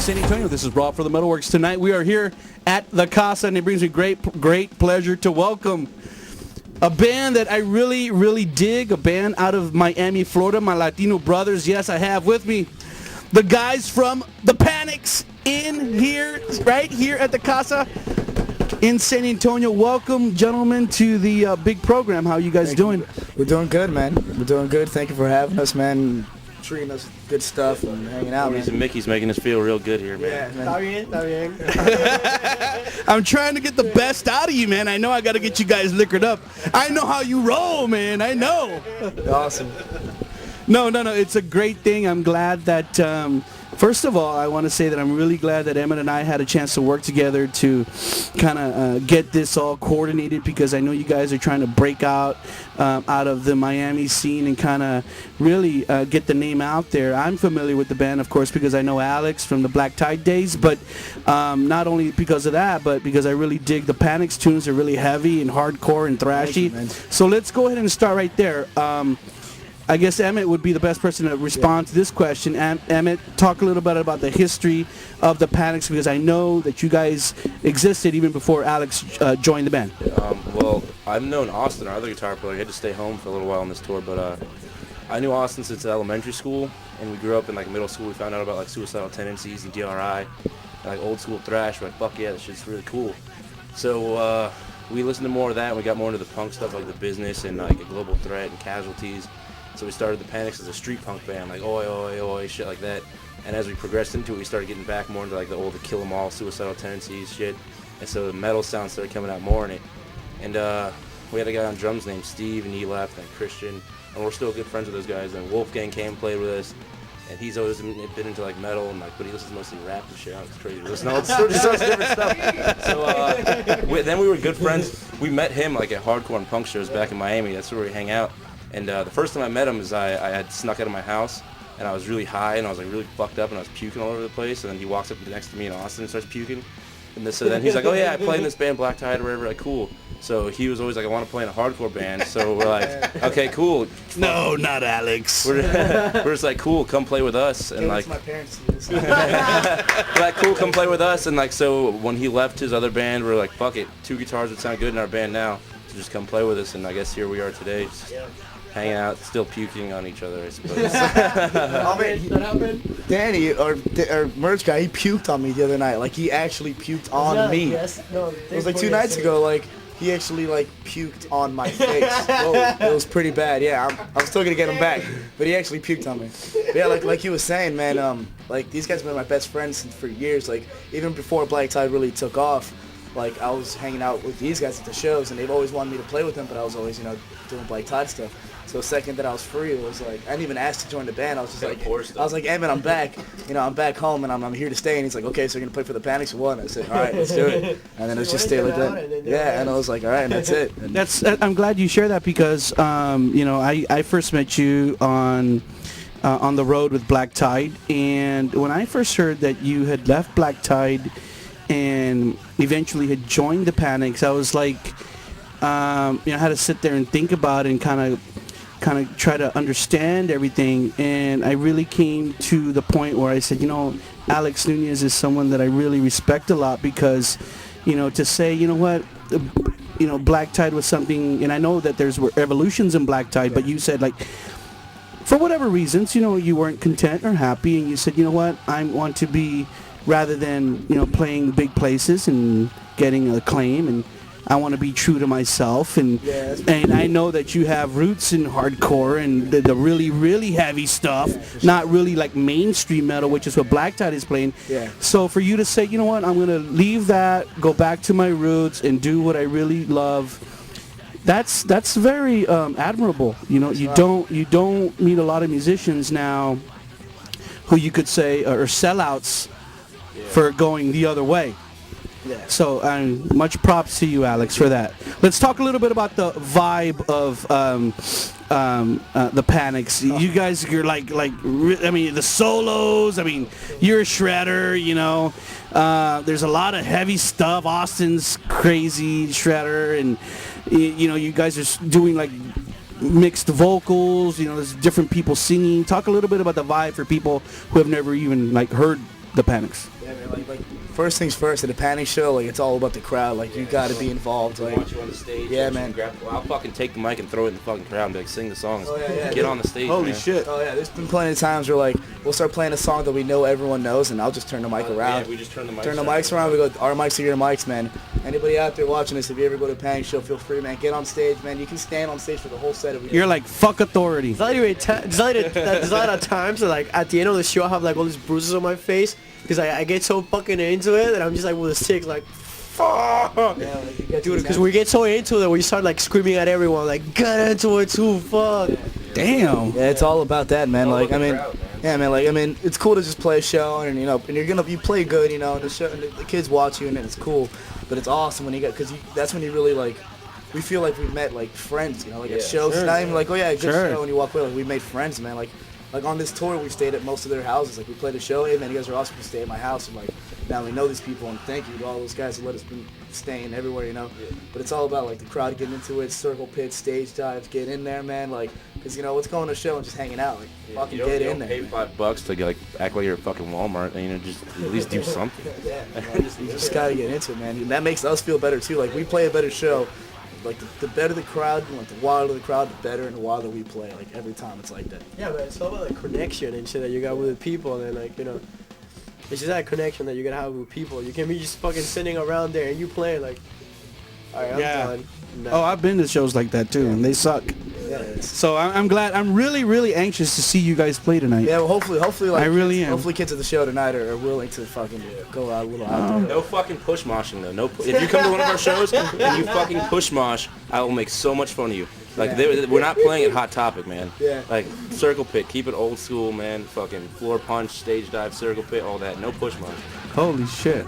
San Antonio. This is Rob for the MetalWorks. Tonight we are here at the Casa, and it brings me great pleasure to welcome a band that I really dig, a band out of Miami, Florida, my Latino brothers. Yes, I have with me the guys from the Panix in here, right here at the Casa in San Antonio. Welcome, gentlemen, to the big program. How are you guys doing? We're doing good, man. We're doing good. Thank you for having us, man. Treating us good stuff and hanging out, man. And Mickey's making us feel real good here, man. Yeah, man. Está bien. I'm trying to get the best out of you, man. I know I got to get you guys liquored up. I know how you roll, man. I know. Awesome. No. It's a great thing. I'm glad that, first of all, I want to say that I'm really glad that Emmett and I had a chance to work together to kind of get this all coordinated, because I know you guys are trying to break out of the Miami scene and kind of really get the name out there. I'm familiar with the band, of course, because I know Alex from the Black Tide days, but not only because of that, but because I really dig the Panix tunes. They're really heavy and hardcore and thrashy. So let's go ahead and start right there. I guess Emmett would be the best person to respond to this question. Emmett, talk a little bit about the history of the Panix, because I know that you guys existed even before Alex joined the band. Well, I've known Austin, our other guitar player. He had to stay home for a little while on this tour, but I knew Austin since elementary school, and we grew up in like middle school. We found out about like suicidal tendencies and DRI, and, like old school thrash. We're like, fuck yeah, this shit's really cool. So we listened to more of that, and we got more into the punk stuff, like The Business and like a Global Threat and Casualties. So we started the Panix as a street punk band, like oi, oi, oi, shit like that. And as we progressed into it, we started getting back more into like the old Kill 'Em All, Suicidal Tendencies shit. And so the metal sound started coming out more in it. And we had a guy on drums named Steve, and he left, and Christian. And we're still good friends with those guys. And Wolfgang came and played with us. And he's always been into like metal, and like, but he listens mostly rap and shit. It's crazy. Listen to all sorts of different stuff. So then we were good friends. We met him like at hardcore and punk shows back in Miami. That's where we hang out. And the first time I met him is I had snuck out of my house, and I was really high, and I was like really fucked up, and I was puking all over the place. And then he walks up next to me in Austin and starts puking. And so then he's like, oh yeah, I play in this band Black Tide or whatever. Like, cool. So he was always like, I want to play in a hardcore band. So we're like, okay, cool. No, not Alex. We're just like, cool, come play with us. And like, my parents do this. like, cool, come play with us. And like, so when he left his other band, we're like, fuck it, 2 guitars would sound good in our band now. So just come play with us. And I guess here we are today. Just hanging out, still puking on each other, I suppose. Danny, our merch guy, he puked on me the other night. Like, he actually puked on me. Yes, no, It was like 2 nights ago. Like, he actually like puked on my face. It was pretty bad. Yeah, I'm still gonna get him back, but he actually puked on me. But yeah, like he was saying, man. Like, these guys have been my best friends for years. Like, even before Black Tide really took off. Like, I was hanging out with these guys at the shows, and they've always wanted me to play with them, but I was always, doing Black Tide stuff. So the second that I was free, it was like, I didn't even ask to join the band. I was just like, Emmett, I'm back. I'm back home, and I'm here to stay. And he's like, okay, so you're going to play for the Panix or what? And I said, all right, let's do it. And then it just stayed like that. Yeah, and I was like, all right, and that's it. And I'm glad you share that, because, I first met you on the road with Black Tide. And when I first heard that you had left Black Tide and eventually had joined the Panix, I was like, I had to sit there and think about it and kind of try to understand everything. And I really came to the point where I said, Alex Nunez is someone that I really respect a lot, because, to say, Black Tide was something, and I know that there's evolutions in Black Tide, but you said, like, for whatever reasons, you weren't content or happy, and you said, I want to be, rather than, playing big places and getting acclaim, and I want to be true to myself, and I know that you have roots in hardcore and the really, really heavy stuff, not really like mainstream metal, which is what Black Tide is playing. Yeah. So for you to say, I'm going to leave that, go back to my roots, and do what I really love, that's very admirable. You don't meet a lot of musicians now who you could say are sellouts for going the other way. Yeah. So much props to you, Alex, for that. Let's talk a little bit about the vibe of the Panix. You guys, you're like, the solos. You're a shredder. There's a lot of heavy stuff. Austin's crazy shredder, and you guys are doing like mixed vocals. There's different people singing. Talk a little bit about the vibe for people who have never even like heard the Panix? Yeah, man, like first things first, at a Panix show, like it's all about the crowd. Like you got to be involved. Like want you on the stage. Yeah, man. I'll fucking take the mic and throw it in the fucking crowd and be like, sing the songs. Oh, yeah. Get on the stage. Holy man. shit. Oh yeah, there's been plenty of times where like we'll start playing a song that we know everyone knows, and I'll just turn the mic around. Yeah, we just turn the mics Turn the mics around. We go, our mics are your mics, man. Anybody out there watching this, if you ever go to a Panix show, feel free, man. Get on stage, man. You can stand on stage for the whole set if we You're like, fuck authority. There's a lot of times that, like, at the end of the show, I have like all these bruises on my face because I get so fucking into it that I'm just like with the sticks, like, fuck. Yeah, like, you get Dude, because we get so into it, we start like screaming at everyone, like, get into it too, fuck. Damn. Yeah, it's all about that, man. Like, I mean, crowd, man. yeah, man. Like, I mean, it's cool to just play a show, and you play good, and the show, and the kids watch you, and it's cool. But it's awesome when because that's when you really like. We feel like we've met like friends, like at shows. It's not even like, oh yeah, good show, and you walk away. Like we made friends, man. Like on this tour, we stayed at most of their houses. Like we played a show, hey man, you guys are awesome. You stay at my house, and like now we know these people, and thank you to all those guys who let us be staying everywhere, But it's all about like the crowd getting into it, circle pits, stage dives, get in there, man. Like, cause what's going to a show and just hanging out, like fucking get in there. Pay $5 to like act like you're at fucking Walmart, and just at least do something. Yeah, you just gotta get into it, man. And that makes us feel better too. Like we play a better show. Like the better the crowd, like the wilder the crowd, the better and the wilder we play. Like every time it's like that. Yeah, but it's all about like connection and shit that you got with the people, and like, it's just that connection that you gotta have with people. You can't be just fucking sitting around there and you playing like, alright, I'm done. No. Oh, I've been to shows like that too, and they suck. Yeah, So I'm glad. I'm really, really anxious to see you guys play tonight. yeah. Well, hopefully, like I really am. Hopefully, kids at the show tonight are willing to fucking go out a little out there. No fucking push moshing though. If you come to one of our shows and you fucking push mosh, I will make so much fun of you. Like we're not playing at Hot Topic, man. Yeah. Like circle pit, keep it old school, man. Fucking floor punch, stage dive, circle pit, all that. No push mosh. Holy shit.